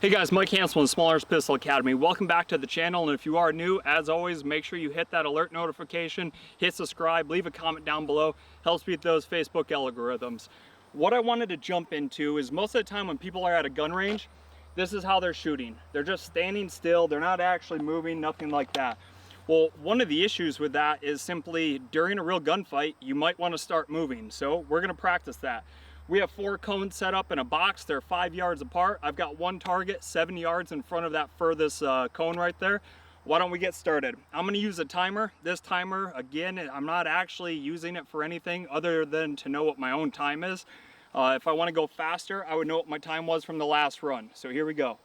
Hey guys, Mike Hansel with Small Arms Pistol Academy. Welcome back to the channel, and if you are new, as always, make sure you hit that alert notification, hit subscribe, leave a comment down below. Helps beat those Facebook algorithms. What I wanted to jump into is most of the time when people are at a gun range, this is how they're shooting. They're just standing still, they're not actually moving, nothing like that. Well, one of the issues with that is simply during a real gunfight, you might want to start moving. So we're going to practice that. We have 4 cones set up in a box. They're 5 yards apart. I've got one target 7 yards in front of that furthest cone right there. Why don't we get started? I'm going to use a timer. This timer, again, I'm not actually using it for anything other than to know what my own time is. If I want to go faster, I would know what my time was from the last run. So here we go.